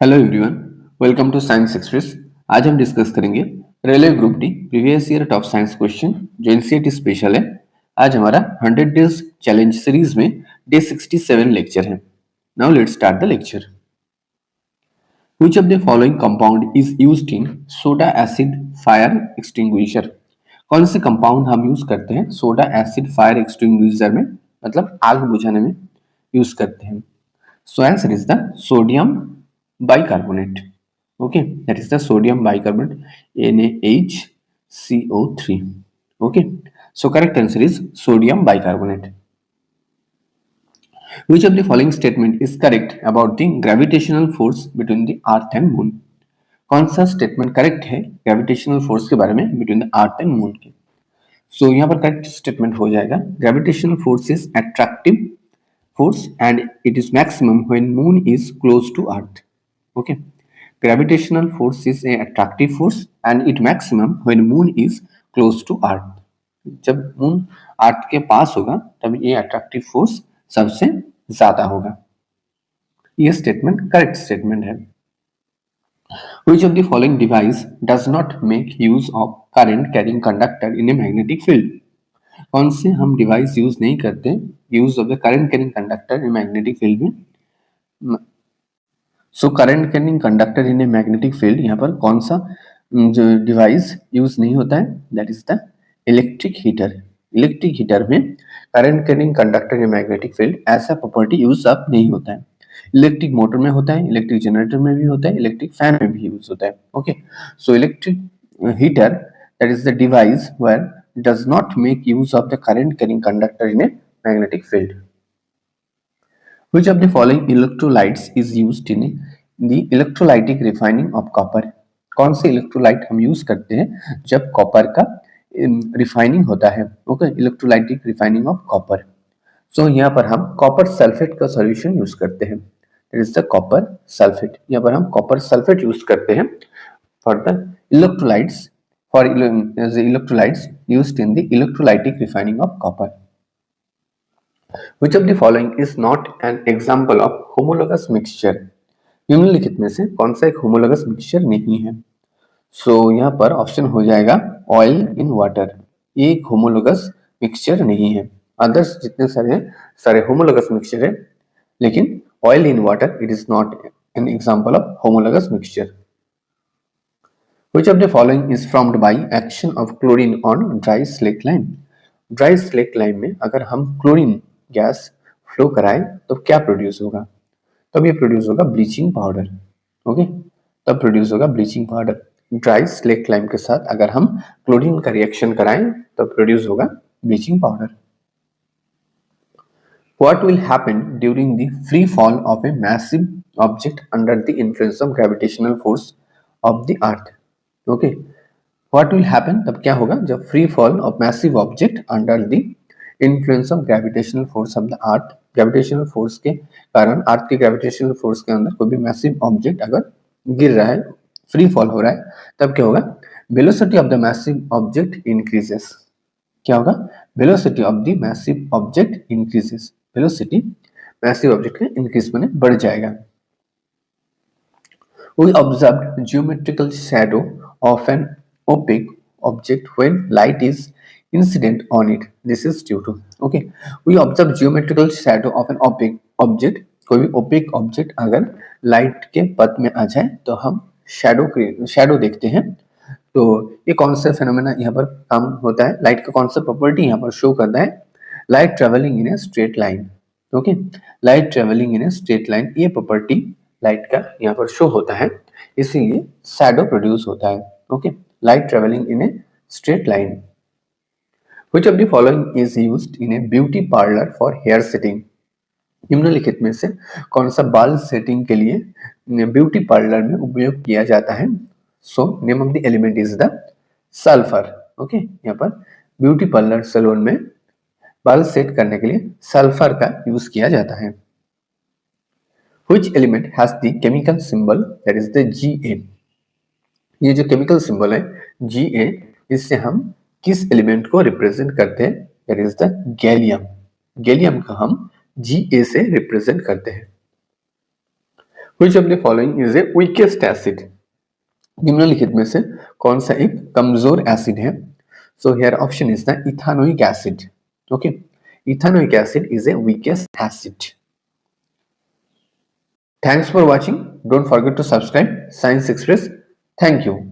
Hello everyone, welcome to science express. आज हम discuss करेंगे railway group D previous year top science question जो NCERT special है। आज हमारा 100 डेज चैलेंज सीरीज में डे 67 लेक्चर है। Now let's start the lecture. Which of the following compound is used in soda acid fire extinguisher? कौन से compound हम use करते हैं सोडा एसिड फायर एक्सटिंग्विशर में, मतलब आग बुझाने में यूज करते हैं? So answer is the sodium bicarbonate. Okay, that is the sodium bicarbonate, NaHCO3. Okay, so correct answer is sodium bicarbonate. Which of the following statement is correct about the gravitational force between the Earth and Moon? कौन सा statement correct है gravitational force के बारे में between the earth and moon के? सो यहाँ पर correct statement हो जाएगा gravitational force is attractive force and it is maximum when moon is close to earth. Okay, gravitational force is a attractive force and it maximum when moon is close to earth. जब moon earth के पास होगा तब ये attractive force सबसे ज्यादा होगा। ये statement correct statement है। Which of the following device does not make use of current carrying conductor in a magnetic field? कौन से हम डिवाइस यूज नहीं करते use of the current carrying conductor in magnetic field में? So current carrying conductor in a magnetic field, यहाँ पर कौन सा जो डिवाइस यूज नहीं होता है? That is the electric heater. Electric heater में current carrying conductor in magnetic field ऐसा प्रॉपर्टी यूज अब नहीं होता है। इलेक्ट्रिक मोटर में होता है, इलेक्ट्रिक जनरेटर में भी होता है, इलेक्ट्रिक फैन में भी यूज होता है। Okay, so electric heater that is the device where does not make use of the current carrying conductor in a magnetic field. Which of the following electrolytes is used in the electrolytic refining of copper? कौन से electrolyte हम use करते हैं जब copper का refining होता है? Okay, electrolytic refining of copper. So यहाँ पर हम कॉपर सल्फेट का सॉल्यूशन यूज करते हैं, that is the copper sulphate. यहाँ पर हम कॉपर सल्फेट यूज करते हैं for the electrolytes the electrolytes used in the electrolytic refining of copper. Which of the following is not an example of homologous mixture? निम्नलिखित में से कौन सा एक homologous mixture नहीं है? सो यहाँ पर ऑप्शन हो जाएगा ऑयल इन वाटर। ये एक homologous mixture नहीं है। अदर्स जितने सारे हैं सारे homologous mixture है, लेकिन oil in water it is not an example of homologous mixture. Which of the following is formed by action of chlorine on dry slaked lime? Dry slaked lime में अगर हम chlorine gas flow कराएं तो क्या produce होगा? तब ये produce होगा ब्लीचिंग पाउडर। ओके, तब प्रोड्यूस होगा bleaching powder. Dry slaked lime के साथ अगर हम क्लोरीन का रिएक्शन कराएं तो प्रोड्यूस होगा bleaching powder. What will happen during the free fall of a massive object under the influence of gravitational force of the earth? Okay, what will happen, तब क्या होगा जब free fall of massive object under the influence of gravitational force of the earth. Gravitational force के कारण अर्थ के gravitational force के अंदर कोई भी मैसिव ऑब्जेक्ट अगर गिर रहा है, फ्री फॉल हो रहा है, तब क्या होगा? Velocity of the massive object increases. क्या होगा? Velocity of the massive object increases. Velocity massive object का इंक्रीज माने बढ़ जाएगा। We observed geometrical shadow of an opaque object when light is incident on it. This is due to, okay, we observe geometrical shadow of an opaque object. कोई भी opaque object अगर light के पथ में आ जाए तो हम शैडो देखते हैं। तो ये कौन सा फेनोमेना यहाँ पर काम होता है? लाइट का कौन सा प्रॉपर्टी यहाँ पर शो करता है? Light travelling in a straight line. Okay, light travelling in a straight line, ये प्रॉपर्टी लाइट का यहाँ पर शो होता है, इसीलिए शैडो प्रोड्यूस होता है। Okay, light travelling in a straight line. Which of the following is used in a beauty parlour for hair setting? निम्नलिखित में से कौन सा बाल सेटिंग के लिए ब्यूटी पार्लर में उपयोग किया जाता है? So name of the element is the sulphur. Okay, यहाँ पर ब्यूटी पार्लर सैलून में बाल सेट करने के लिए सल्फर का यूज किया जाता है। Which element has the chemical symbol that is the Ga? ये जो केमिकल सिंबल है Ga, इससे हम किस एलिमेंट को रिप्रेजेंट करते हैं? That is the gallium. Gallium का हम Ga से रिप्रेजेंट करते हैं। Which of the following is a weakest acid? निम्नलिखित में से कौन सा एक कमजोर एसिड है? So here option is the ethanoic acid. Okay, ethanoic acid is a weakest acid. Thanks for watching. Don't forget to subscribe Science Express. Thank you.